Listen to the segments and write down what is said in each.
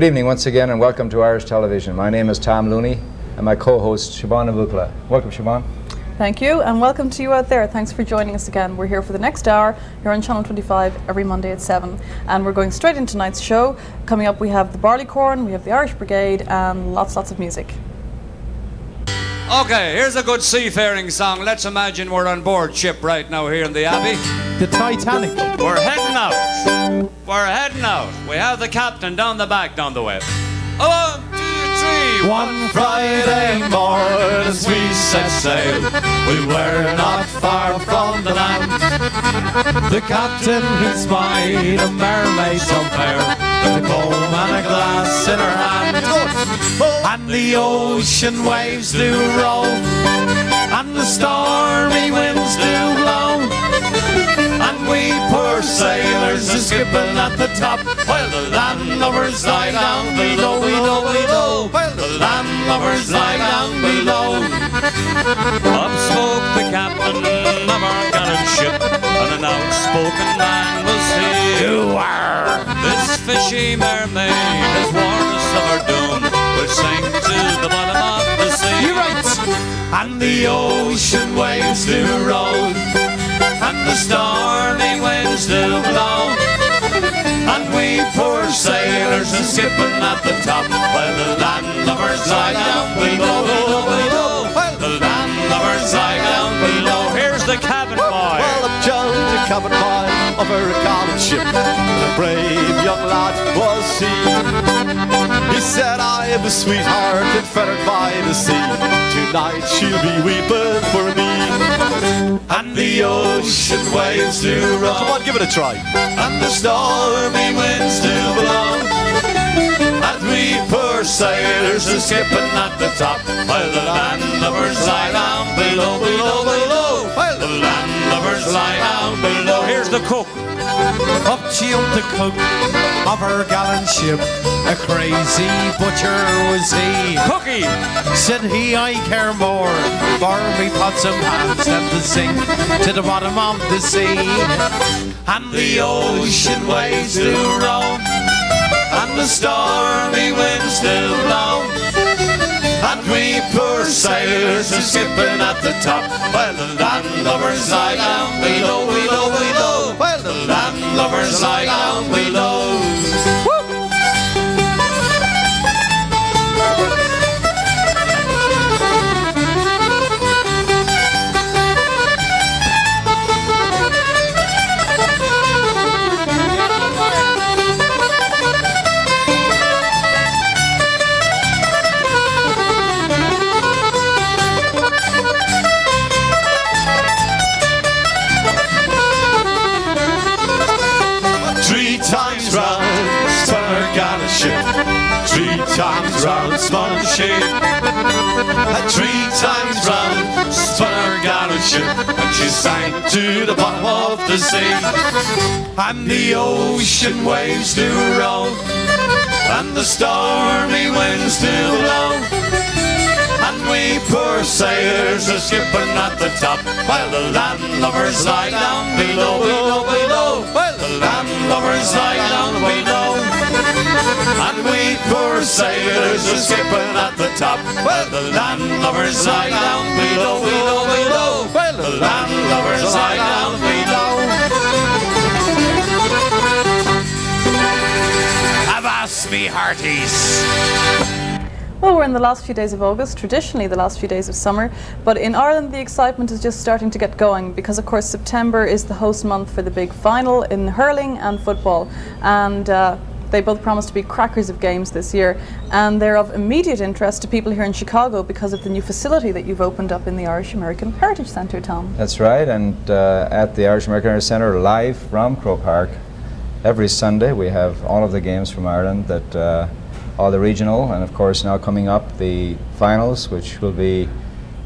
Good evening once again and welcome to Irish Television. My name is Tom Looney and my co-host Siobahn and Bhuachalla. Welcome, Siobahn. Thank you, and welcome to you out there. Thanks for joining us again. We're here for the next hour. You're on Channel 25 every Monday at 7. And we're going straight into tonight's show. Coming up, we have the Barley Corn, we have the Irish Brigade, and lots of music. Okay, here's a good seafaring song. Let's imagine we're on board ship right now here in the Abbey. The Titanic. We're heading out. We're heading out. We have the captain down the back, down the way. 1, 2, 3. One Friday morning as we set sail, we were not far from the land. The captain who spied a mermaid so fair, with a comb and a glass in her hand. And the ocean waves do roll, and the stormy winds do blow, and we poor sailors are skipping at the top, while the landlubbers lie down below, below. While the landlubbers lie down below. Up spoke the captain of our gallant ship, and an outspoken man was he. You are. This fishy mermaid has warned us of our doom. We'll sink to the bottom of the sea. You're right. And the ocean waves do roll, and the stormy winds do blow, and we poor sailors are skipping at the top, while the landlubbers lie down below, below. While the landlubbers lie down below. Here's the cabin boy. Well, I'm John, the cabin boy of a gallant ship, and a brave young lad was he. He said, I am a sweetheart and fettered by the sea. Tonight she'll be weeping for me. And the ocean waves do roll. Come on, give it a try. And the stormy winds do blow, and we poor sailors are skipping at the top, while the landlubbers lie down below, below, below. While the landlubbers lie down below. Here's the cook. Up jumped the cook of her gallant ship, a crazy butcher was he. Cookie! Said he, I care more for me pots and pans than to sink to the bottom of the sea. And the ocean waves do roll, and the stormy winds do blow, and we poor sailors are skipping at the top, while the landlubbers lie down below, below, below. While the landlubbers lie down below. Three times round spun the ship, and 3 times round spun her gallant ship, and she sank to the bottom of the sea. And the ocean waves do roll, and the stormy winds do blow, and we poor sailors are skipping at the top, while the landlubbers lie down below, below, below. While the landlubbers lie down below, and we poor sailors are skipping at the top, while the landlubbers lie down below, below, below. While the landlubbers lie down below. Avast me hearties. Well, we're in the last few days of August, traditionally the last few days of summer, but in Ireland the excitement is just starting to get going because of course September is the host month for the big final in hurling and football, and they both promise to be crackers of games this year, and they're of immediate interest to people here in Chicago because of the new facility that you've opened up in the Irish American Heritage Centre, Tom. That's right, and at the Irish American Heritage Centre, live from Croke Park, every Sunday we have all of the games from Ireland, that all the regional, and of course now coming up the finals, which will be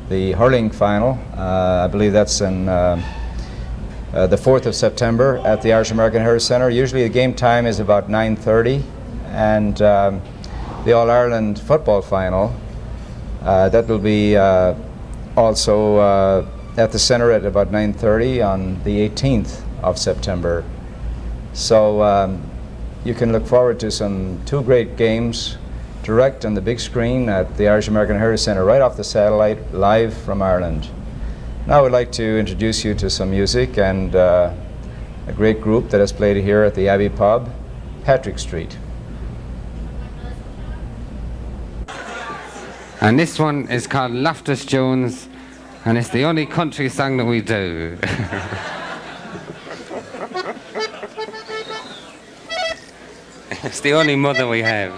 the hurling final. I believe that's in the 4th of September at the Irish American Heritage Centre. Usually the game time is about 9:30, and the All-Ireland football final, that will be also at the centre at about 9:30 on the 18th of September. So you can look forward to two great games direct on the big screen at the Irish American Heritage Centre right off the satellite, live from Ireland. Now I would like to introduce you to some music and a great group that has played here at the Abbey Pub, Patrick Street. And this one is called Loftus Jones, and it's the only country song that we do. It's the only mother we have.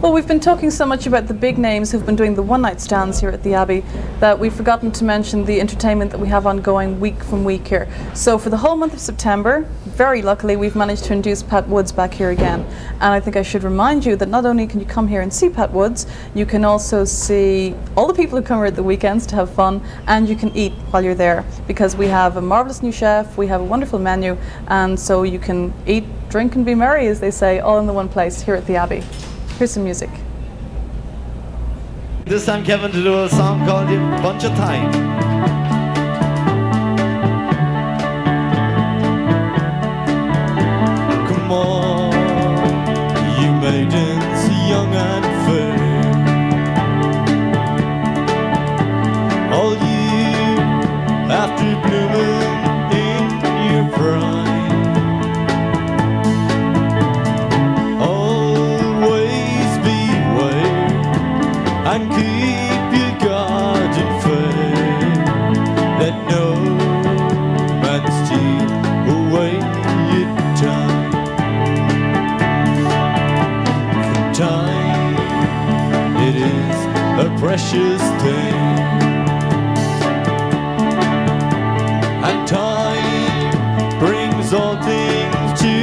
Well, we've been talking so much about the big names who've been doing the one-night stands here at the Abbey that we've forgotten to mention the entertainment that we have ongoing week from week here. So for the whole month of September, very luckily, we've managed to induce Pat Woods back here again. And I think I should remind you that not only can you come here and see Pat Woods, you can also see all the people who come here at the weekends to have fun, and you can eat while you're there, because we have a marvellous new chef, we have a wonderful menu, and so you can eat, drink and be merry, as they say, all in the one place here at the Abbey. Here's some music. This time Kevin to do a song called "A Bunch of Time." Come on, you maidens young and fair, all you after blooming in your prime. And keep your garden fair, let no man's precious thing. And time brings all things to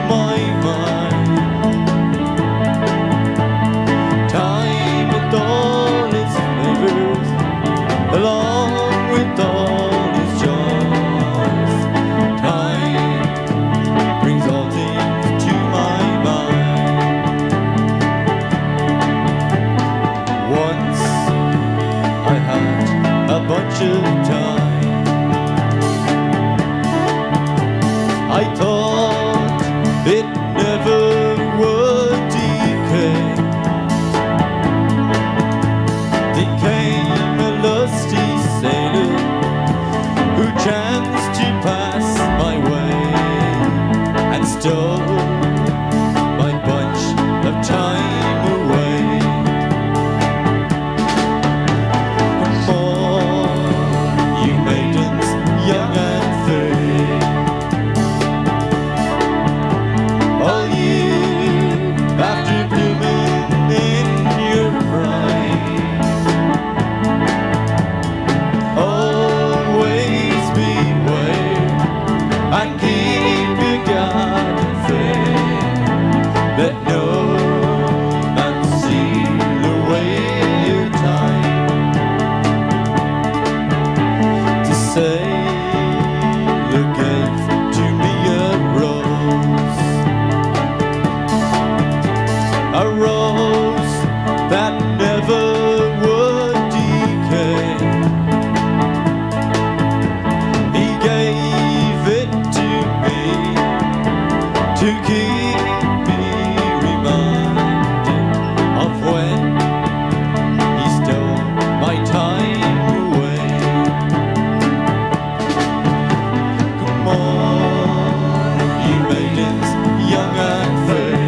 my mind. Time with all its flavors, along with all its joys. Time brings all things to my mind. Once I had a bunch of time. I thought it never would decay. Then came a lusty sailor who chanced to pass my way and stole my bunch of time away. Come on, you maidens young and fair, all you after blooming in your prime. Always beware and keep your garden fair. Let no man steal away your time. To say the gave to me a rose that never would decay. He gave it to me to keep me reminded of when he stole my time away. Come on, you maidens young and fair,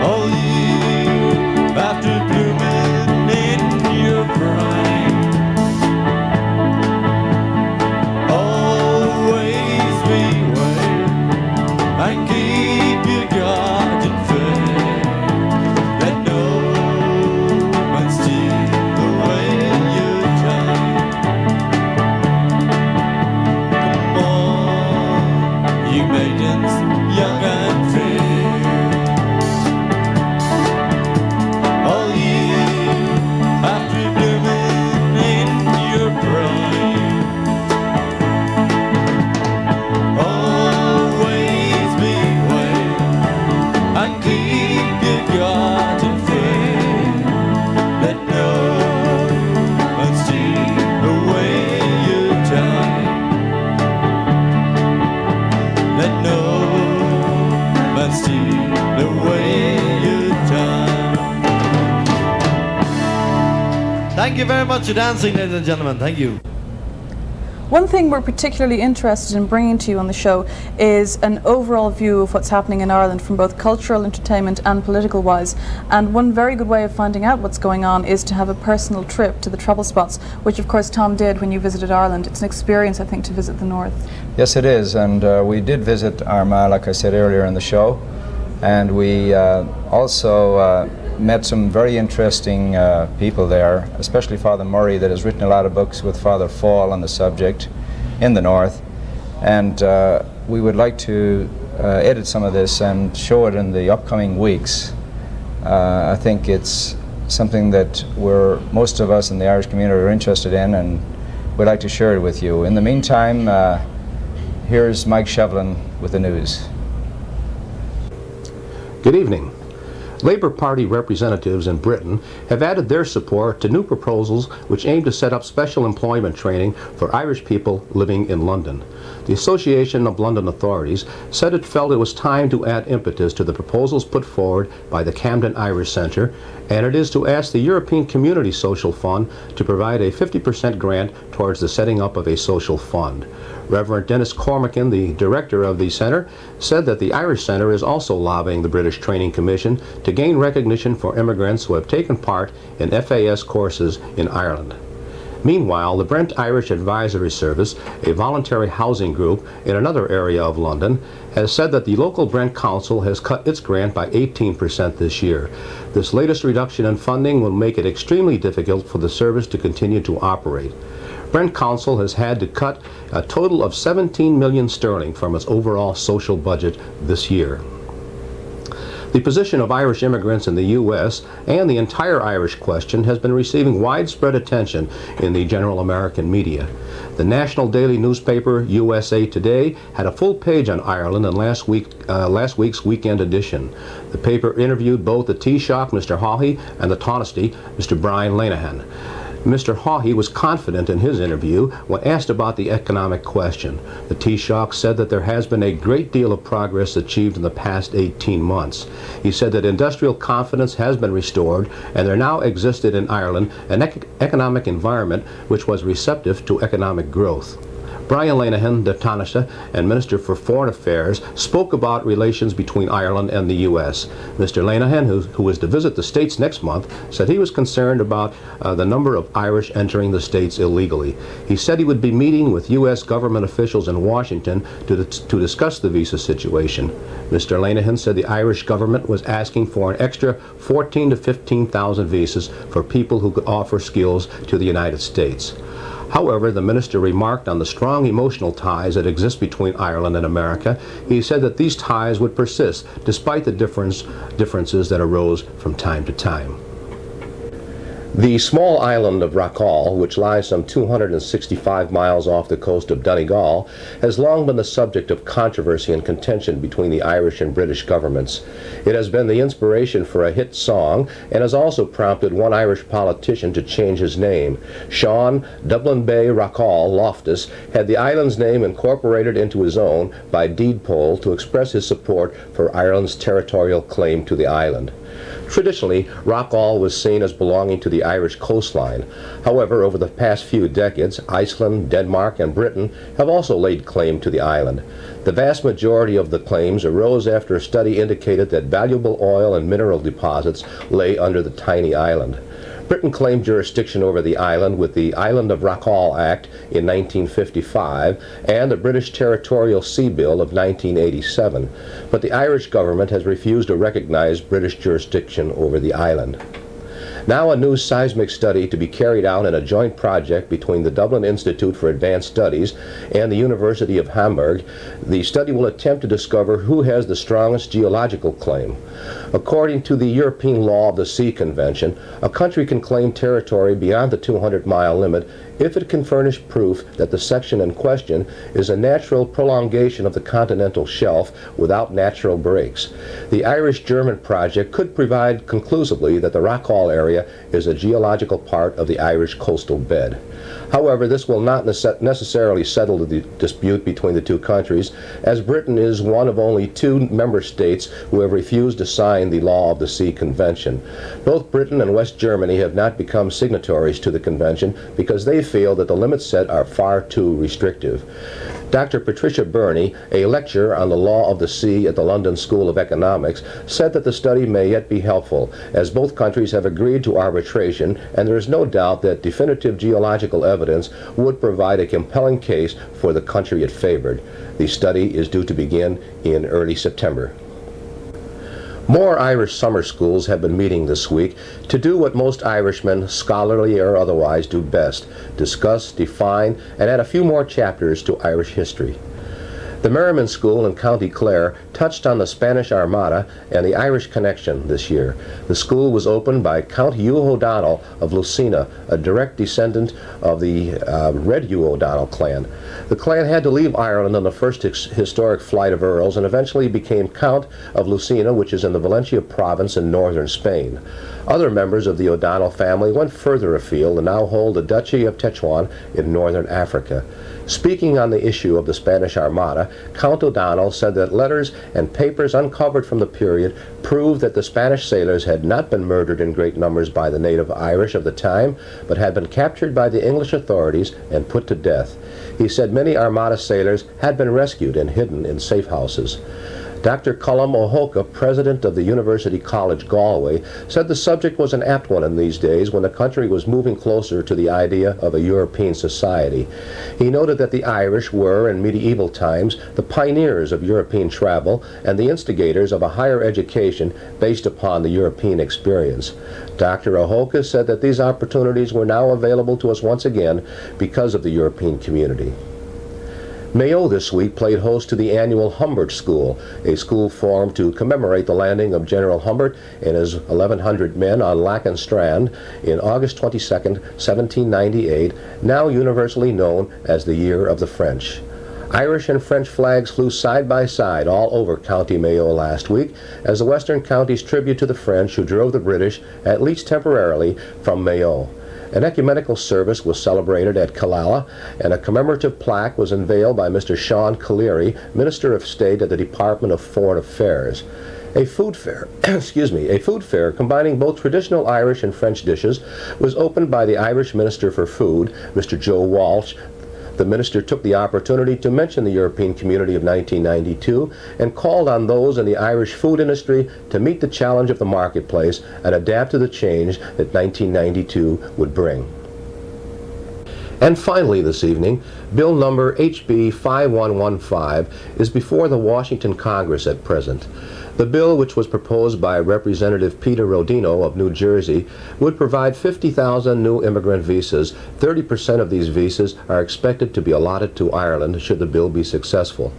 all you after blooming in your prime. Always beware and keep your garden fair. Let no man steal away your time. Come on, you maidens young and fair, all you after blooming in your prime. Always beware and keep your garden fair. Let no man steal away your time. Let no man steal away your time. Thank you very much for dancing, ladies and gentlemen. Thank you. One thing we're particularly interested in bringing to you on the show is an overall view of what's happening in Ireland from both cultural, entertainment and political wise. And one very good way of finding out what's going on is to have a personal trip to the trouble spots, which of course Tom did when you visited Ireland. It's an experience, I think, to visit the north. Yes, it is, and we did visit Armagh, like I said earlier in the show, and we also met some very interesting people there, especially Father Murray, that has written a lot of books with Father Fall on the subject in the north, and we would like to edit some of this and show it in the upcoming weeks. I think it's something that most of us in the Irish community are interested in, and we'd like to share it with you. In the meantime, here's Mike Schevlin with the news. Good evening. Labour Party representatives in Britain have added their support to new proposals which aim to set up special employment training for Irish people living in London. The Association of London Authorities said it felt it was time to add impetus to the proposals put forward by the Camden Irish Centre, and it is to ask the European Community Social Fund to provide a 50% grant towards the setting up of a social fund. Reverend Dennis Cormacan, the director of the centre, said that the Irish Centre is also lobbying the British Training Commission to gain recognition for immigrants who have taken part in FAS courses in Ireland. Meanwhile, the Brent Irish Advisory Service, a voluntary housing group in another area of London, has said that the local Brent Council has cut its grant by 18% this year. This latest reduction in funding will make it extremely difficult for the service to continue to operate. Brent Council has had to cut a total of 17 million sterling from its overall social budget this year. The position of Irish immigrants in the U.S. and the entire Irish question has been receiving widespread attention in the general American media. The national daily newspaper USA Today had a full page on Ireland in last week's weekend edition. The paper interviewed both the Taoiseach, Mr. Haughey, and the Tánaiste, Mr. Brian Lenihan. Mr. Haughey was confident in his interview when asked about the economic question. The Taoiseach said that there has been a great deal of progress achieved in the past 18 months. He said that industrial confidence has been restored and there now existed in Ireland an economic environment which was receptive to economic growth. Brian Lenihan, the Tánaiste, and Minister for Foreign Affairs spoke about relations between Ireland and the U.S. Mr. Lenihan, who is to visit the States next month, said he was concerned about the number of Irish entering the States illegally. He said he would be meeting with U.S. government officials in Washington to discuss the visa situation. Mr. Lenihan said the Irish government was asking for an extra 14,000 to 15,000 visas for people who could offer skills to the United States. However, the minister remarked on the strong emotional ties that exist between Ireland and America. He said that these ties would persist despite the differences that arose from time to time. The small island of Bhuachalla, which lies some 265 miles off the coast of Donegal, has long been the subject of controversy and contention between the Irish and British governments. It has been the inspiration for a hit song and has also prompted one Irish politician to change his name. Sean Dublin Bay Bhuachalla Loftus had the island's name incorporated into his own by deed poll to express his support for Ireland's territorial claim to the island. Traditionally, Bhuachalla was seen as belonging to the Irish coastline. However, over the past few decades, Iceland, Denmark, and Britain have also laid claim to the island. The vast majority of the claims arose after a study indicated that valuable oil and mineral deposits lay under the tiny island. Britain claimed jurisdiction over the island with the Island of Bhuachalla Act in 1955 and the British Territorial Sea Bill of 1987, but the Irish government has refused to recognize British jurisdiction over the island. Now a new seismic study to be carried out in a joint project between the Dublin Institute for Advanced Studies and the University of Hamburg. The study will attempt to discover who has the strongest geological claim. According to the European Law of the Sea Convention, a country can claim territory beyond the 200-mile limit if it can furnish proof that the section in question is a natural prolongation of the continental shelf without natural breaks. The Irish-German project could provide conclusively that the Bhuachalla area is a geological part of the Irish coastal bed. However, this will not necessarily settle the dispute between the two countries, as Britain is one of only 2 member states who have refused to sign the Law of the Sea Convention. Both Britain and West Germany have not become signatories to the convention because they feel that the limits set are far too restrictive. Dr. Patricia Burney, a lecturer on the law of the sea at the London School of Economics, said that the study may yet be helpful, as both countries have agreed to arbitration, and there is no doubt that definitive geological evidence would provide a compelling case for the country it favored. The study is due to begin in early September. More Irish summer schools have been meeting this week to do what most Irishmen, scholarly or otherwise, do best: discuss, define, and add a few more chapters to Irish history. The Merriman School in County Clare touched on the Spanish Armada and the Irish connection this year. The school was opened by Count Hugh O'Donnell of Lucena, a direct descendant of the Red Hugh O'Donnell clan. The clan had to leave Ireland on the first historic flight of earls and eventually became Count of Lucena, which is in the Valencia province in northern Spain. Other members of the O'Donnell family went further afield and now hold the Duchy of Tetuan in northern Africa. Speaking on the issue of the Spanish Armada, Count O'Donnell said that letters and papers uncovered from the period proved that the Spanish sailors had not been murdered in great numbers by the native Irish of the time, but had been captured by the English authorities and put to death. He said many Armada sailors had been rescued and hidden in safe houses. Dr. Colum O'Hoka, president of the University College Galway, said the subject was an apt one in these days when the country was moving closer to the idea of a European society. He noted that the Irish were, in medieval times, the pioneers of European travel and the instigators of a higher education based upon the European experience. Dr. O'Hoka said that these opportunities were now available to us once again because of the European community. Mayo this week played host to the annual Humbert School, a school formed to commemorate the landing of General Humbert and his 1,100 men on Lacan Strand in August 22, 1798, now universally known as the Year of the French. Irish and French flags flew side by side all over County Mayo last week as the Western Counties tribute to the French who drove the British, at least temporarily, from Mayo. An ecumenical service was celebrated at Killala, and a commemorative plaque was unveiled by Mr. Sean Cleary, Minister of State at the Department of Foreign Affairs. A food fair, a food fair combining both traditional Irish and French dishes was opened by the Irish Minister for Food, Mr. Joe Walsh. The minister took the opportunity to mention the European community of 1992 and called on those in the Irish food industry to meet the challenge of the marketplace and adapt to the change that 1992 would bring. And finally this evening, Bill number HB 5115 is before the Washington Congress at present. The bill, which was proposed by Representative Peter Rodino of New Jersey, would provide 50,000 new immigrant visas. 30% of these visas are expected to be allotted to Ireland should the bill be successful.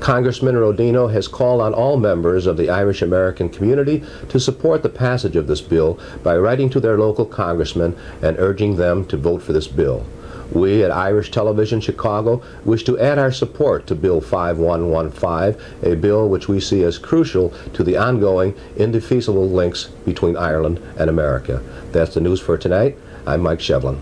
Congressman Rodino has called on all members of the Irish American community to support the passage of this bill by writing to their local congressmen and urging them to vote for this bill. We at Irish Television Chicago wish to add our support to Bill 5115, a bill which we see as crucial to the ongoing, indefeasible links between Ireland and America. That's the news for tonight. I'm Mike Schevlin.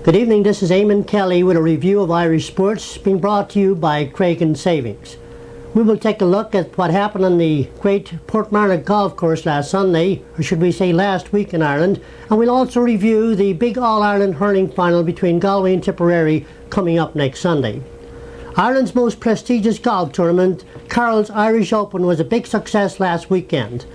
Good evening, this is Eamonn Kelly with a review of Irish sports being brought to you by Craig & Savings. We will take a look at what happened on the great Portmarnock golf course last Sunday, or should we say last week in Ireland, and we'll also review the big All-Ireland hurling final between Galway and Tipperary coming up next Sunday. Ireland's most prestigious golf tournament, Carroll's Irish Open, was a big success last weekend.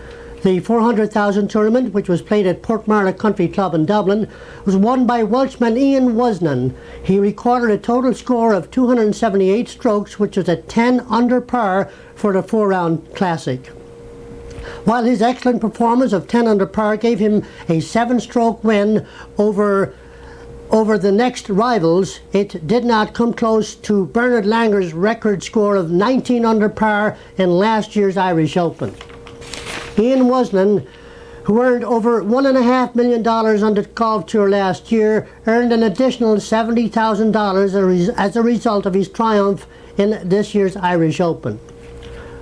The 400,000 tournament, which was played at Portmarnock Country Club in Dublin, was won by Welshman Ian Woznan. He recorded a total score of 278 strokes, which was a 10 under par for the 4-round classic. While his excellent performance of 10 under par gave him a 7-stroke win over the next rivals, it did not come close to Bernard Langer's record score of 19 under par in last year's Irish Open. Ian Woznan, who earned over $1.5 million on the golf tour last year, earned an additional $70,000 as a result of his triumph in this year's Irish Open.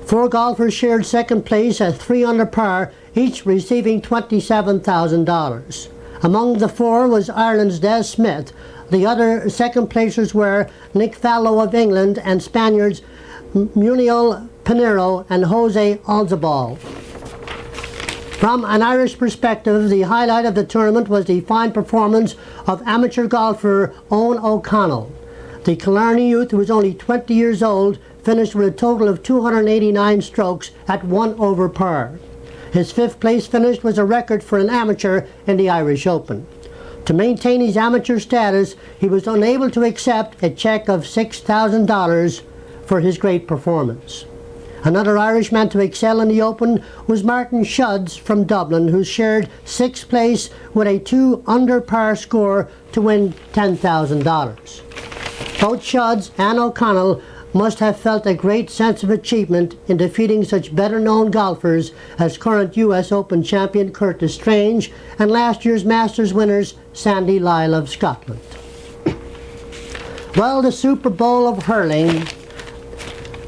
4 golfers shared second place at 3 under par, each receiving $27,000. Among the 4 was Ireland's Des Smith. The other second placers were Nick Fallow of England and Spaniards Muniel Pinheiro and Jose Alzabal. From an Irish perspective, the highlight of the tournament was the fine performance of amateur golfer Owen O'Connell. The Killarney youth, who was only 20 years old, finished with a total of 289 strokes at 1 over par. His 5th place finish was a record for an amateur in the Irish Open. To maintain his amateur status, he was unable to accept a cheque of $6,000 for his great performance. Another Irishman to excel in the Open was Martin Shudds from Dublin, who shared 6th place with a 2 under par score to win $10,000. Both Shudds and O'Connell must have felt a great sense of achievement in defeating such better-known golfers as current US Open champion Curtis Strange and last year's Masters winners Sandy Lyle of Scotland. Well, the Super Bowl of hurling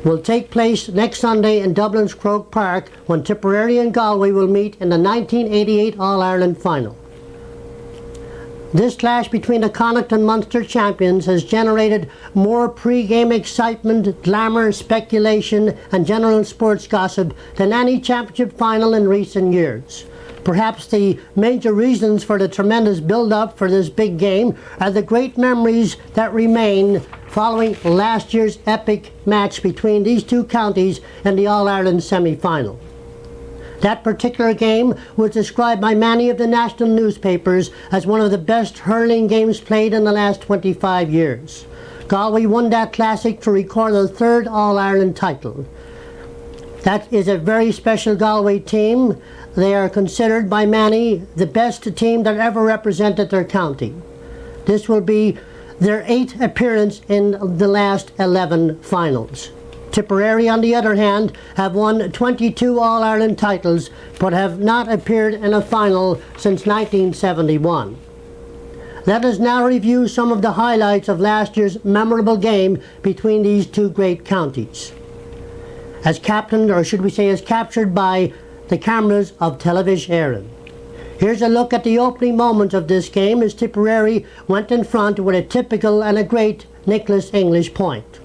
will take place next Sunday in Dublin's Croke Park when Tipperary and Galway will meet in the 1988 All-Ireland final. This clash between the Connacht and Munster champions has generated more pre-game excitement, glamour, speculation and general sports gossip than any championship final in recent years. Perhaps the major reasons for the tremendous build-up for this big game are the great memories that remain following last year's epic match between these two counties in the All-Ireland semi-final. That particular game was described by many of the national newspapers as one of the best hurling games played in the last 25 years. Galway won that classic to record their third All-Ireland title. That is a very special Galway team. They are considered by many the best team that ever represented their county. This will be their 8th appearance in the last 11 finals. Tipperary, on the other hand, have won 22 All-Ireland titles but have not appeared in a final since 1971. Let us now review some of the highlights of last year's memorable game between these two great counties, as captained, or should we say as captured by the cameras of Television Éireann. Here's a look at the opening moments of this game as Tipperary went in front with a typical and a great Nicholas English point.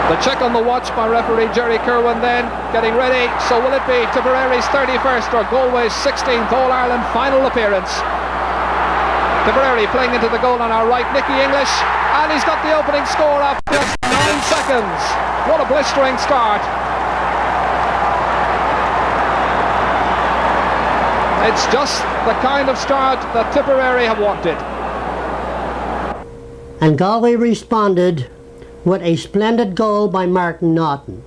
The check on the watch by referee Jerry Kerwin then, getting ready. So will it be Tipperary's 31st or Galway's 16th All-Ireland final appearance? Tipperary playing into the goal on our right, Nicky English, and he's got the opening score after just 9 seconds. What a blistering start. It's just the kind of start that Tipperary have wanted. And Galway responded with a splendid goal by Martin Naughton.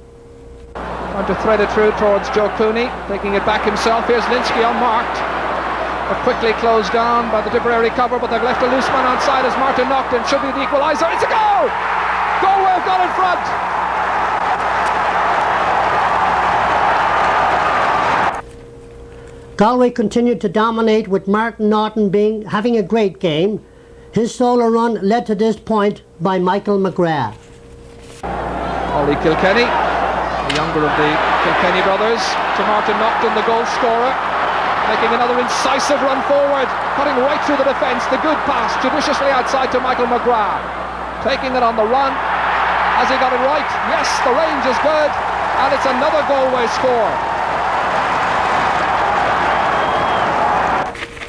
Trying to thread it through towards Joe Cooney, taking it back himself. Here's Linsky unmarked, but quickly closed down by the Tipperary cover, but they've left a loose man on side as Martin Naughton should be the equaliser. It's a goal! Galway have got in front! Galway continued to dominate with Martin Naughton having a great game. His solo run led to this point by Michael McGrath. Ollie Kilkenny, the younger of the Kilkenny brothers, to Martin Naughton, the goal scorer, making another incisive run forward, cutting right through the defence. The good pass judiciously outside to Michael McGrath, taking it on the run. Has he got it right? Yes, the range is good, and it's another Galway score.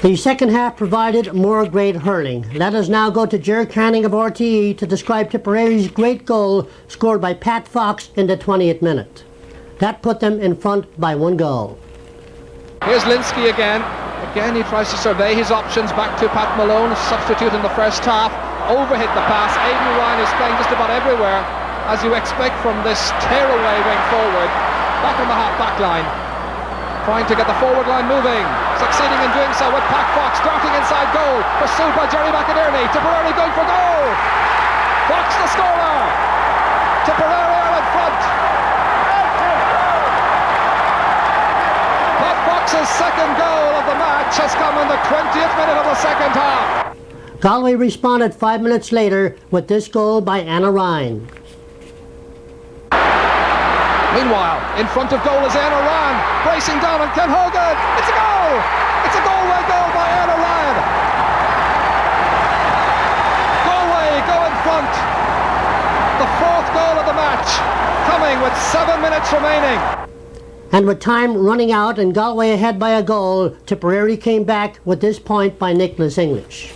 The second half provided more great hurling. Let us now go to Ger Canning of RTE to describe Tipperary's great goal scored by Pat Fox in the 20th minute. That put them in front by 1 goal. Here's Linsky again. Again he tries to survey his options back to Pat Malone, substitute in the first half. Overhit the pass. Aidan Ryan is playing just about everywhere, as you expect from this tearaway wing forward. Back on the half-back line. Trying to get the forward line moving, succeeding in doing so with Pat Fox darting inside goal, pursued by Jerry McInerney. Tipperary going for goal. Fox the scorer. Tipperary are in front. Pat Fox's second goal of the match has come in the 20th minute of the second half. Galway responded 5 minutes later with this goal by Anna Ryan. Meanwhile, in front of goal is Anna Ryan, bracing down on Ken Hogan. It's a goal! It's a Galway goal by Anna Ryan. Galway go in front. The 4th goal of the match, coming with 7 minutes remaining. And with time running out and Galway ahead by a goal, Tipperary came back with this point by Nicholas English.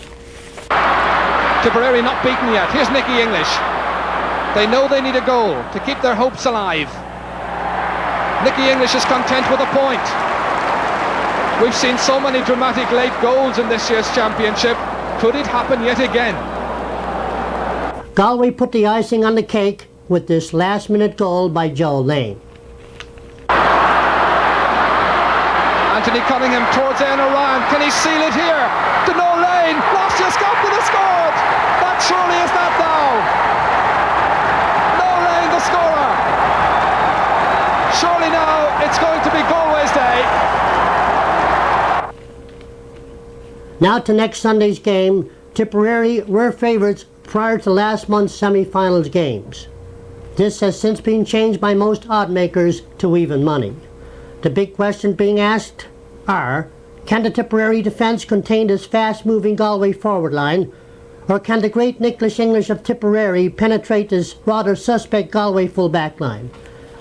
Tipperary not beaten yet. Here's Nicky English. They know they need a goal to keep their hopes alive. Nicky English is content with a point. We've seen so many dramatic late goals in this year's championship. Could it happen yet again? Galway put the icing on the cake with this last-minute goal by Joe Lane. Anthony Cunningham towards Anna Ryan. Can he seal it here? To no Lane. Ross just got to the scored. That surely is that now. No Lane the scorer. Surely now it's going to be Galway's day. Now to next Sunday's game. Tipperary were favourites prior to last month's semi-finals games. This has since been changed by most odd makers to even money. The big question being asked are, can the Tipperary defence contain this fast-moving Galway forward line, or can the great Nicholas English of Tipperary penetrate this rather suspect Galway full-back line?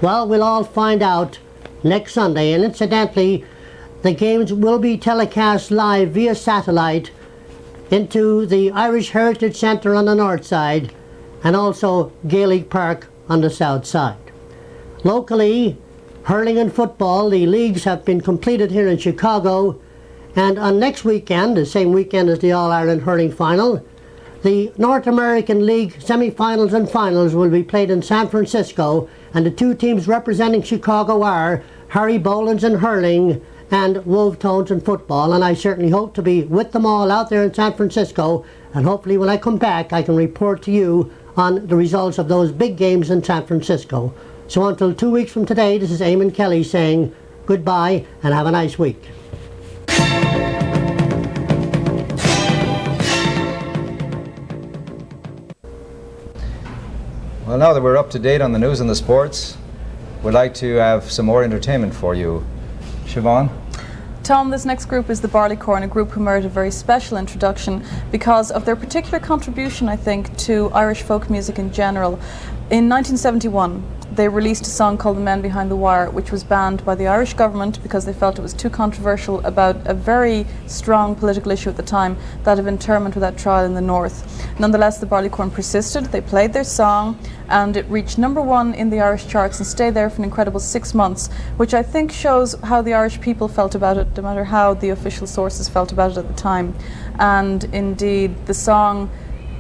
Well, we'll all find out next Sunday. And incidentally, the games will be telecast live via satellite into the Irish Heritage Centre on the north side and also Gaelic Park on the south side. Locally, hurling and football, the leagues have been completed here in Chicago, and on next weekend, the same weekend as the All-Ireland hurling final, the North American League semi-finals and finals will be played in San Francisco, and the two teams representing Chicago are Harry Boland's in hurling and Wolf Tones in football, and I certainly hope to be with them all out there in San Francisco, and hopefully when I come back I can report to you on the results of those big games in San Francisco. So until 2 weeks from today, this is Eamonn Kelly saying goodbye and have a nice week. Well, now that we're up to date on the news and the sports, we'd like to have some more entertainment for you. Siobahn? Tom, this next group is the Barley Corn, a group who merit a very special introduction because of their particular contribution, I think, to Irish folk music in general. In 1971, they released a song called The Men Behind the Wire, which was banned by the Irish government because they felt it was too controversial about a very strong political issue at the time, that of internment without trial in the north. Nonetheless, the Barley Corn persisted. They played their song and it reached #1 in the Irish charts and stayed there for an incredible 6 months, which I think shows how the Irish people felt about it, no matter how the official sources felt about it at the time. And indeed, the song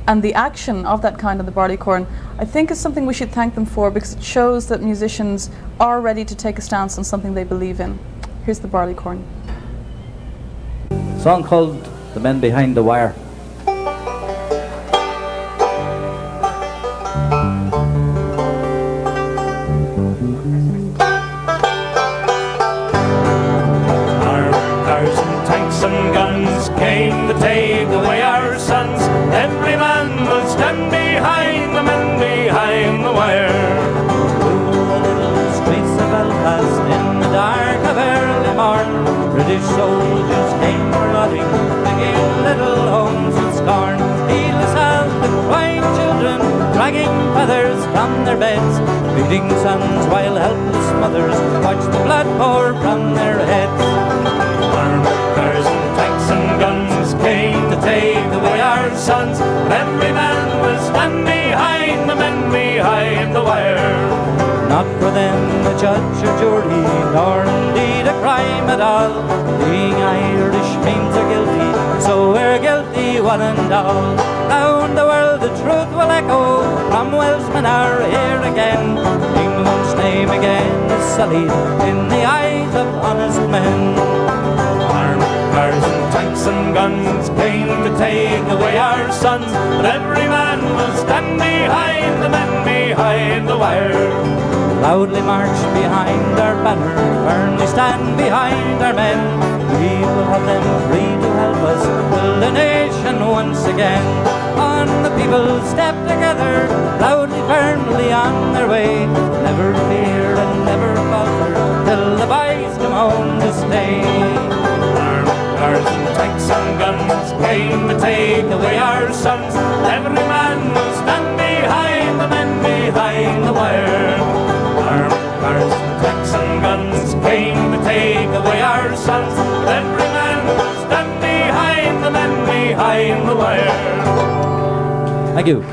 and the action of that kind of the Barley Corn, I think, is something we should thank them for, because it shows that musicians are ready to take a stance on something they believe in. Here's the Barley Corn. A song called The Men Behind the Wire. Cars and tanks and guns came to take away our sons. Every man will stand behind the men behind the wire. Through the little streets of Belfast in the dark of early morn, British soldiers came marauding, digging little homes with scorn. Heedless of the crying children, dragging feathers from their beds, beating sons while helpless mothers watched the blood pour from their heads. Armored cars and tanks and guns came to take away our sons, but every man will stand behind the men behind the wire. Not for them a judge or jury, nor indeed a crime at all. Being Irish means they're guilty, so we're guilty one and all. Round the world the truth will echo, Cromwell's are here again. England's name again is sullied in the eyes of honest men. Armored cars and tanks and guns came to take away our sons, but every man will stand behind the men behind the wire. Loudly march behind our banner, firmly stand behind our men. We will have them free to help us build a nation once again. On the people step together, loudly, firmly on their way. Never fear and never falter, till the boys come home to stay. Armored cars and tanks and guns came to take away our sons. Every man will stand behind the men behind the wire. Armored cars and tanks and guns came to take away our sons. Every man will stand behind the men behind the wire. Thank you.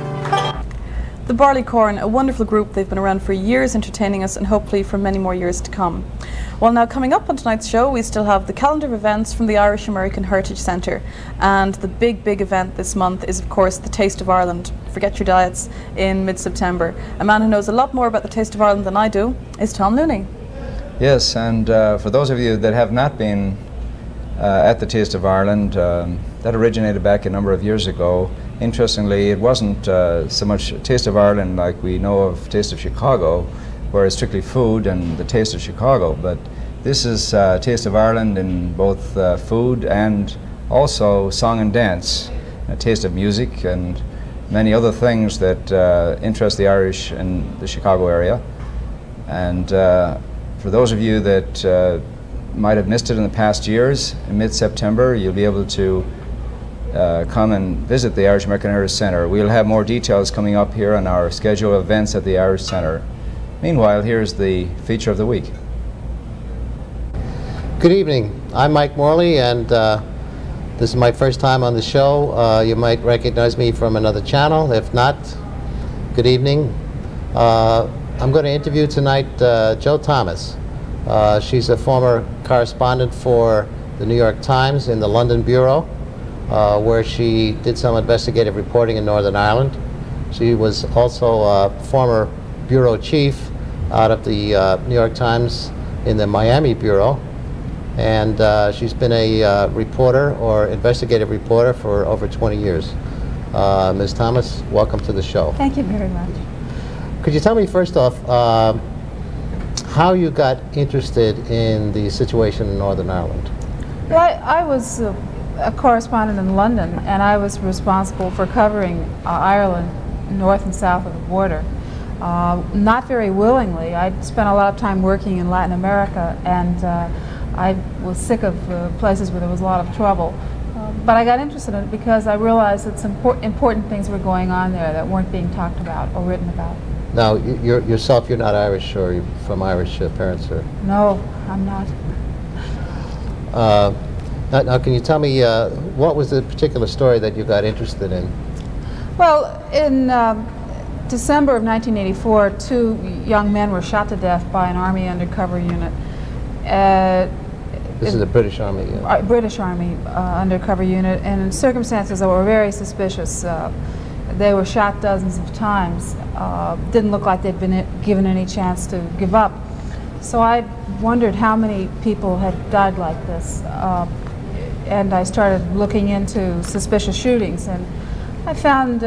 The Barley Corn, a wonderful group. They've been around for years entertaining us and hopefully for many more years to come. Well, now coming up on tonight's show, we still have the calendar of events from the Irish American Heritage Centre, and the big event this month is of course the Taste of Ireland. Forget your diets in mid-September. A man who knows a lot more about the Taste of Ireland than I do is Tom Looney. Yes, and for those of you that have not been at the Taste of Ireland, that originated back a number of years ago. Interestingly, it wasn't so much Taste of Ireland like we know of Taste of Chicago, where it's strictly food and the Taste of Chicago, but this is Taste of Ireland in both food and also song and dance, a taste of music and many other things that interest the Irish in the Chicago area. And for those of you that might have missed it in the past years, in mid-September you'll be able to come and visit the Irish American Heritage Centre. We'll have more details coming up here on our schedule of events at the Irish Centre. Meanwhile, here's the feature of the week. Good evening. I'm Mike Morley, and this is my first time on the show. You might recognize me from another channel. If not, good evening. I'm going to interview tonight Jo Thomas. She's a former correspondent for the New York Times in the London Bureau, where she did some investigative reporting in Northern Ireland. She was also a former bureau chief out of the New York Times in the Miami Bureau. And she's been a reporter or investigative reporter for over 20 years. Ms. Thomas, welcome to the show. Thank you very much. Could you tell me first off how you got interested in the situation in Northern Ireland? Well, I was a correspondent in London, and I was responsible for covering Ireland north and south of the border. Not very willingly. I spent a lot of time working in Latin America, and I was sick of places where there was a lot of trouble. But I got interested in it because I realized that some important things were going on there that weren't being talked about or written about. Now, yourself, you're not Irish, or you're from Irish parents, or? No, I'm not. Now, can you tell me what was the particular story that you got interested in? Well, in December of 1984, 2 young men were shot to death by an Army undercover unit. This is the British Army. Yeah. British Army undercover unit, and in circumstances that were very suspicious. They were shot dozens of times. Didn't look like they'd been given any chance to give up. So I wondered how many people had died like this, and I started looking into suspicious shootings, and I found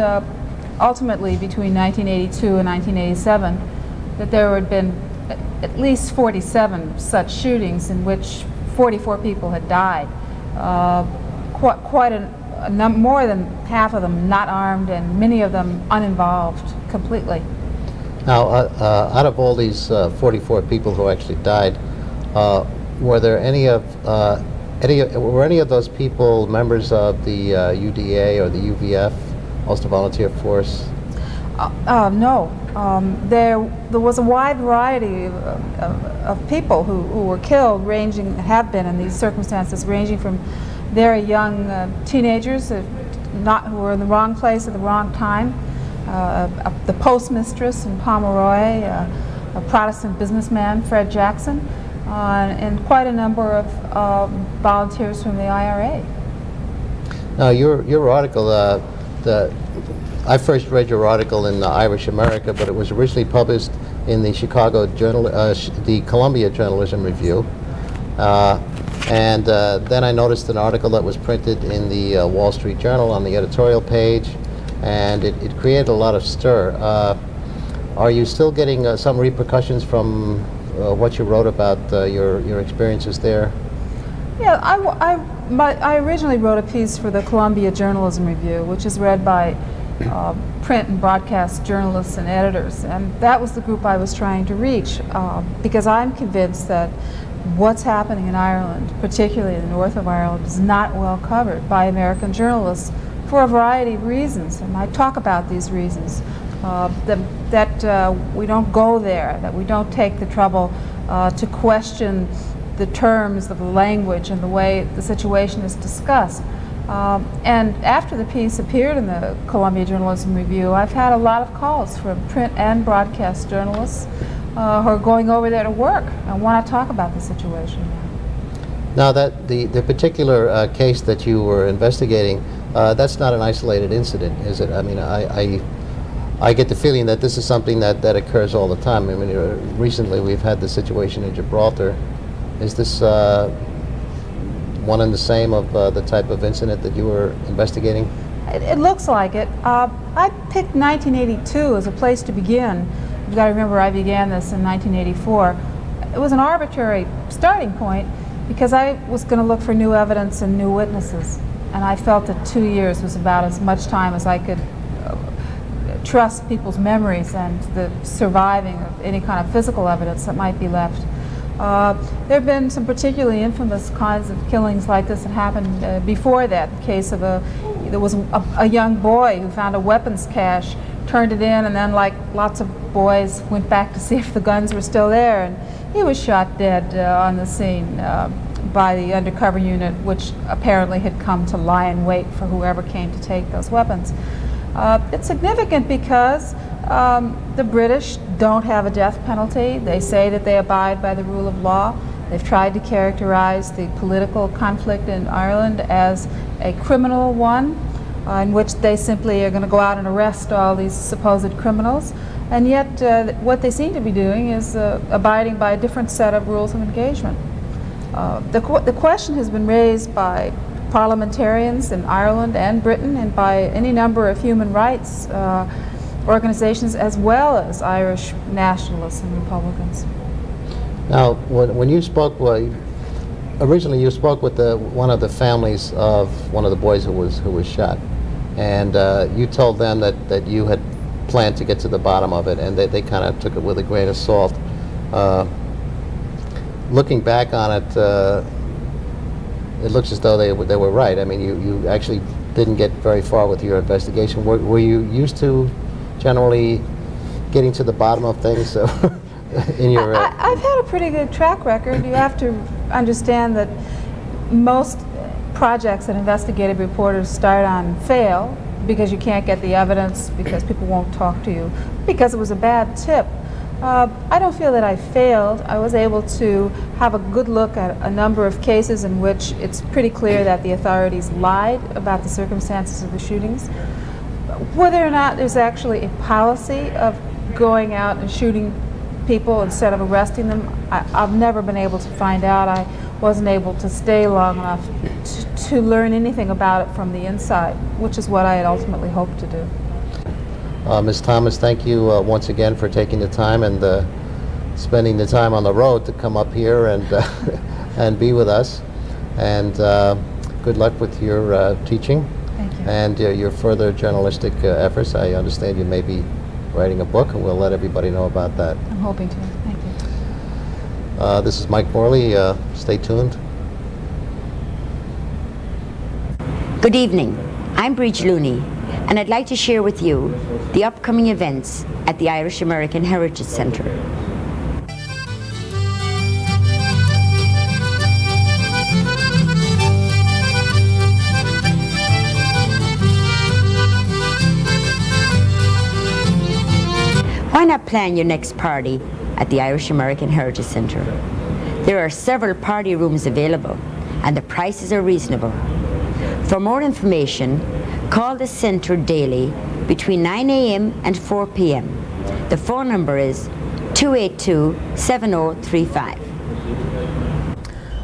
ultimately between 1982 and 1987 that there had been at least 47 such shootings in which 44 people had died. Quite a more than half of them not armed, and many of them uninvolved completely. Now, out of all these 44 people who actually died, were there any of those people members of the UDA or the UVF, Ulster Volunteer Force? No. There was a wide variety of people who were killed, have been in these circumstances, ranging from very young teenagers who were in the wrong place at the wrong time, the postmistress in Pomeroy, a Protestant businessman, Fred Jackson, and quite a number of volunteers from the IRA. Now, your article, I first read your article in Irish America, but it was originally published in the Chicago the Columbia Journalism Review. And then I noticed an article that was printed in the Wall Street Journal on the editorial page, and it created a lot of stir. Are you still getting some repercussions from what you wrote about your experiences there? Yeah, I originally wrote a piece for the Columbia Journalism Review, which is read by print and broadcast journalists and editors, and that was the group I was trying to reach, because I'm convinced that what's happening in Ireland, particularly in the north of Ireland, is not well covered by American journalists for a variety of reasons, and I talk about these reasons. That we don't go there, that we don't take the trouble to question the terms of the language and the way the situation is discussed. And after the piece appeared in the Columbia Journalism Review, I've had a lot of calls from print and broadcast journalists who are going over there to work and want to talk about the situation. Now, that the particular case that you were investigating, that's not an isolated incident, is it? I mean, I get the feeling that this is something that occurs all the time. I mean, recently we've had the situation in Gibraltar. Is this one and the same of the type of incident that you were investigating? It looks like it. I picked 1982 as a place to begin. You've got to remember I began this in 1984. It was an arbitrary starting point because I was going to look for new evidence and new witnesses. And I felt that 2 years was about as much time as I could trust people's memories and the surviving of any kind of physical evidence that might be left. There have been some particularly infamous kinds of killings like this that happened before that. The case of there was a young boy who found a weapons cache, turned it in, and then, like lots of boys, went back to see if the guns were still there, and he was shot dead on the scene. by the undercover unit, which apparently had come to lie in wait for whoever came to take those weapons. It's significant because the British don't have a death penalty. They say that they abide by the rule of law. They've tried to characterize the political conflict in Ireland as a criminal one, in which they simply are going to go out and arrest all these supposed criminals. And yet what they seem to be doing is abiding by a different set of rules of engagement. The question has been raised by parliamentarians in Ireland and Britain and by any number of human rights organizations, as well as Irish nationalists and Republicans. Now, when you spoke, originally you spoke with one of the families of one of the boys who was shot, and you told them that you had planned to get to the bottom of it, and they kind of took it with a grain of salt. Looking back on it, it looks as though they were right. I mean, you actually didn't get very far with your investigation. Were you used to generally getting to the bottom of things? In your, I've had a pretty good track record. You have to understand that most projects that investigative reporters start on fail because you can't get the evidence, because people won't talk to you, because it was a bad tip. I don't feel that I failed. I was able to have a good look at a number of cases in which it's pretty clear that the authorities lied about the circumstances of the shootings. Whether or not there's actually a policy of going out and shooting people instead of arresting them, I've never been able to find out. I wasn't able to stay long enough to learn anything about it from the inside, which is what I had ultimately hoped to do. Ms. Thomas, thank you once again for taking the time and spending the time on the road to come up here and and be with us. And good luck with your teaching. Thank you. And your further journalistic efforts. I understand you may be writing a book, and we'll let everybody know about that. I'm hoping to. Thank you. This is Mike Morley. Stay tuned. Good evening. I'm Bridge Looney, and I'd like to share with you the upcoming events at the Irish American Heritage Centre. Why not plan your next party at the Irish American Heritage Centre? There are several party rooms available, and the prices are reasonable. For more information, call the centre daily between 9 a.m. and 4 p.m. The phone number is 282-7035.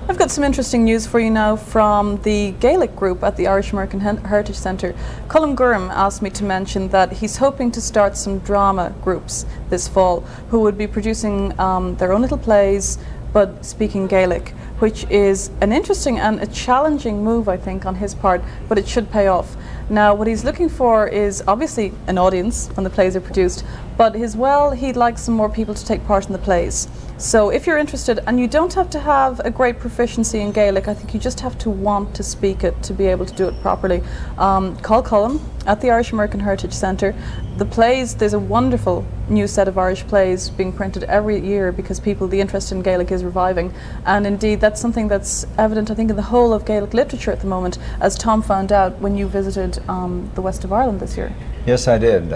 I've got some interesting news for you now from the Gaelic group at the Irish American Heritage Centre. Colm Gurram asked me to mention that he's hoping to start some drama groups this fall who would be producing their own little plays but speaking Gaelic, which is an interesting and a challenging move, I think, on his part, but it should pay off. Now, what he's looking for is obviously an audience when the plays are produced, but as well, he'd like some more people to take part in the plays. So if you're interested, and you don't have to have a great proficiency in Gaelic, I think you just have to want to speak it to be able to do it properly. Call Colm at the Irish American Heritage Centre. The plays, there's a wonderful new set of Irish plays being printed every year because the interest in Gaelic is reviving. And indeed, that's something that's evident, I think, in the whole of Gaelic literature at the moment, as Tom found out when you visited the west of Ireland this year. Yes, I did.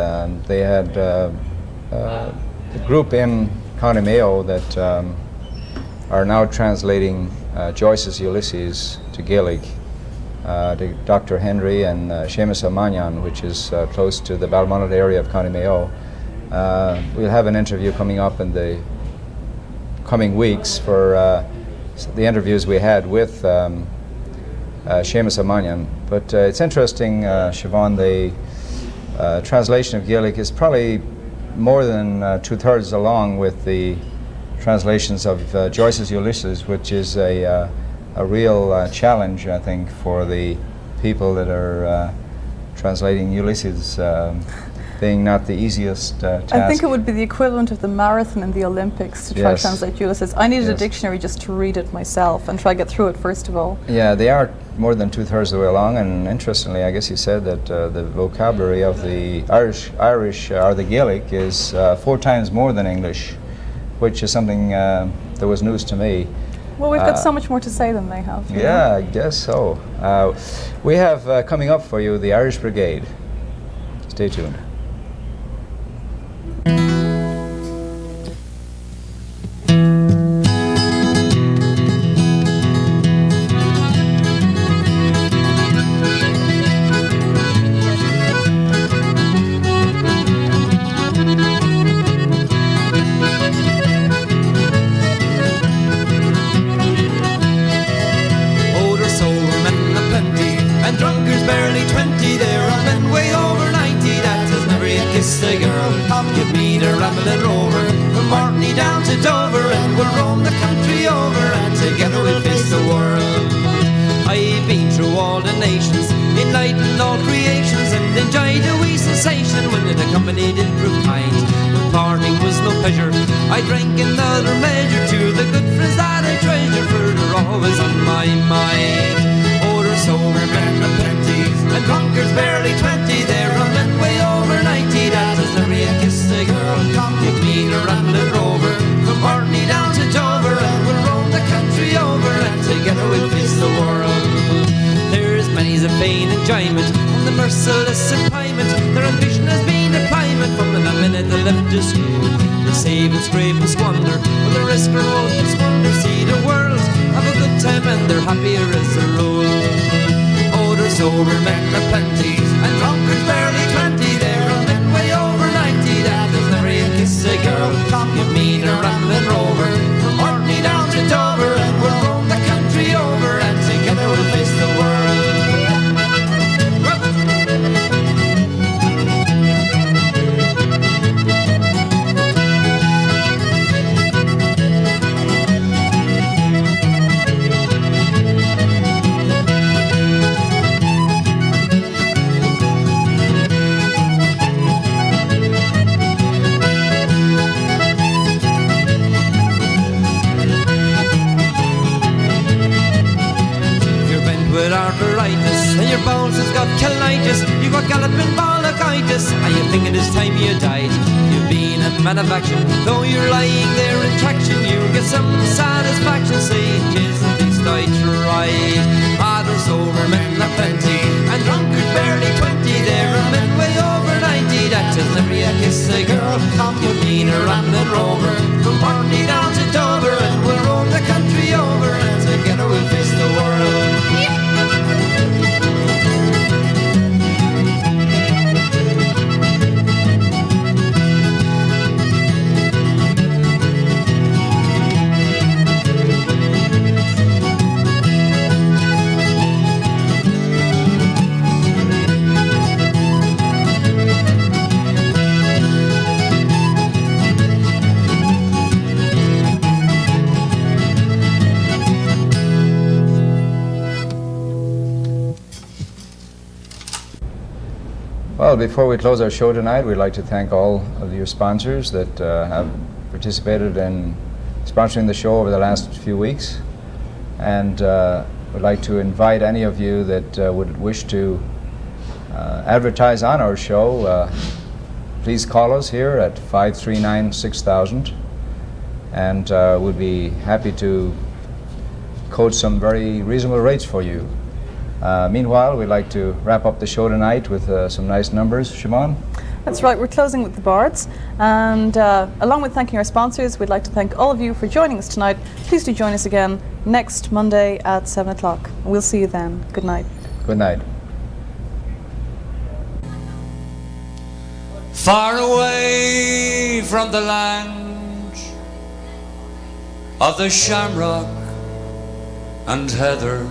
They had a group in County Mayo that are now translating Joyce's Ulysses to Gaelic. Dr. Henry and Seamus O'Manion, which is close to the Balmonnet area of County Mayo. We'll have an interview coming up in the coming weeks for the interviews we had with Seamus O'Manion. But it's interesting, Siobahn, the translation of Gaelic is probably more than 2/3 along with the translations of Joyce's Ulysses, which is a real challenge, I think, for the people that are translating Ulysses, being not the easiest task. I think it would be the equivalent of the marathon in the Olympics to try to translate Ulysses. I needed a dictionary just to read it myself and try to get through it first of all. Yeah, they are more than 2/3 of the way along, and interestingly, I guess you said that the vocabulary of the Irish or the Gaelic is 4 times more than English, which is something that was news to me. Well, we've got so much more to say than they have. you know? Yeah, I guess so. We have coming up for you the Irish Brigade. Stay tuned. I drank another measure to the good friends that I treasure, for they're always on my mind. Oh, there's sober men aplenty, and drunkards barely 20. They're running way over 90. That is never a kiss a girl. Come with me to Ramblin' Rover, from Orkney down to Dover, and we'll roam the country over, and together we'll face the world. There's many's a vain enjoyment from the merciless employment. Their ambition has been a climate from the minute they left the school. Save and scrape and squander, with the risk or road to squander. See the world, have a good time, and they're happier as a rule. Oh, there's sober men aplenty, and drunkards barely 20. They're running way over 90. That is never a kiss a girl. Come with me to Ramblin' Rover, from Orkney down to Dover, and we'll roam the country over, and together we'll face the world. And your bones has got colitis, you got galloping bronchitis, and you think it is time you died. You've been a man of action, though you're lying there in traction. You get some satisfaction, saying, "Tis at least I tried." Ah, there's sober men aplenty, and drunkards barely 20. There are men way over 90. That is never a kiss a girl. Come with me to Ramblin' Rover, from Orkney down to Dover, and we'll roam the country over, and together we'll face the world. Well, before we close our show tonight, we'd like to thank all of your sponsors that have participated in sponsoring the show over the last few weeks. And would like to invite any of you that would wish to advertise on our show. Please call us here at 539-6000, and we'll be happy to quote some very reasonable rates for you. Meanwhile, we'd like to wrap up the show tonight with some nice numbers. Siobahn? That's right, we're closing with the Bards, and along with thanking our sponsors, we'd like to thank all of you for joining us tonight. Please do join us again next Monday at 7 o'clock. We'll see you then. Good night. Good night. Far away from the land of the shamrock and heather,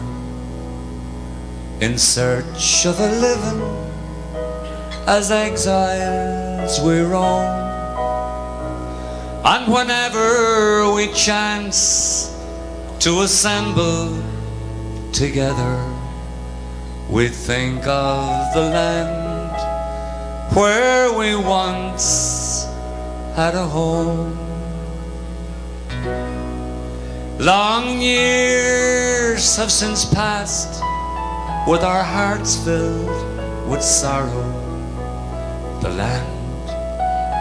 in search of a living, as exiles we roam. And whenever we chance to assemble together, we think of the land where we once had a home. Long years have since passed, with our hearts filled with sorrow. The land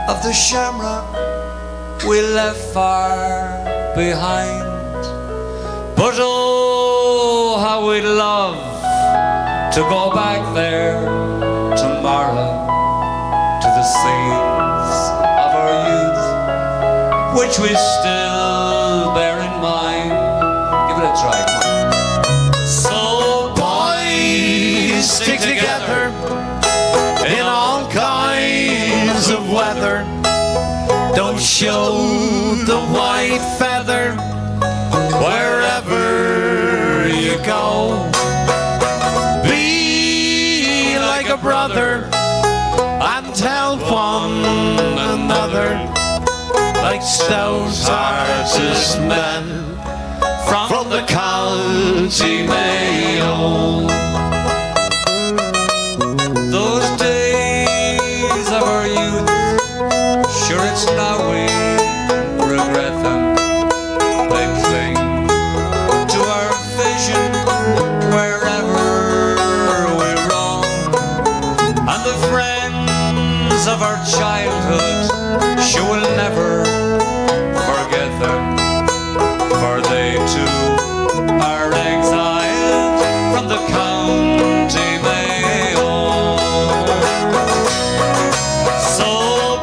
of the shamrock we left far behind, But oh, how we'd love to go back there tomorrow, to the scenes of our youth, which we still bear in mind. Give it a try, come on. So boys, stick together in all kinds of weather. Don't show the white feather wherever you go. Be like a brother and tell one another, like stout-hearted men from the county Mayo. Those days of our youth, sure it's now we regret them. They cling to our vision wherever we roam, and the friends of our childhood sure will never forget them, for they too are exiled from the county Mayo. So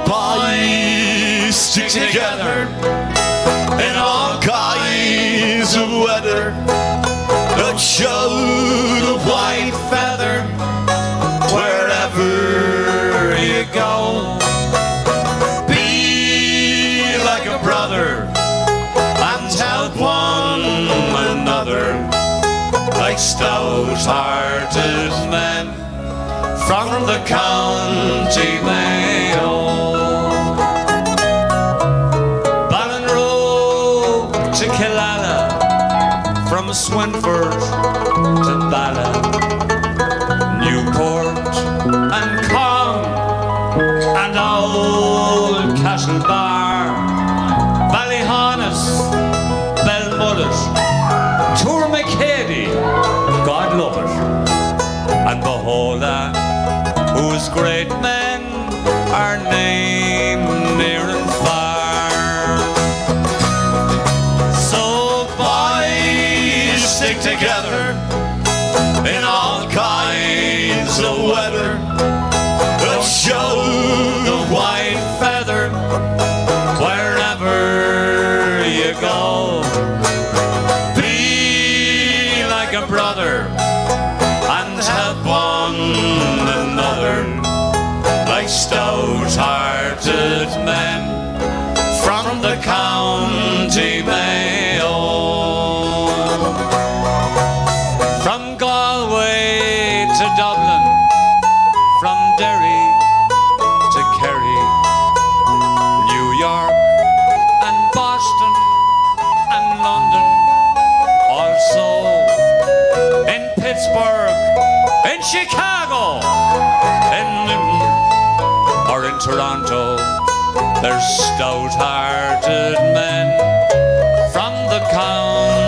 boys, stick together in all kinds of weather. Don't show the white feather wherever you go. Be like a brother and help one another, like stout-hearted men from the county Mayo. Ballinrobe to Killala, from Swinford to Bala, Newport and Cong and Old Castlebar, Ballyhonus, Belmullet, Tourmakeady, God love it, and Beholda, whose great men are named near and far. So boys, stick together in all kinds of weather. We'll show the white feather wherever you go. Be like a brother and help one another, like stout-hearted men from the county Mayo. From Galway to Dublin, from Derry to Kerry, New York and Boston and London, also in Pittsburgh, in Chicago, in Newton or in Toronto. There's stout-hearted men from the county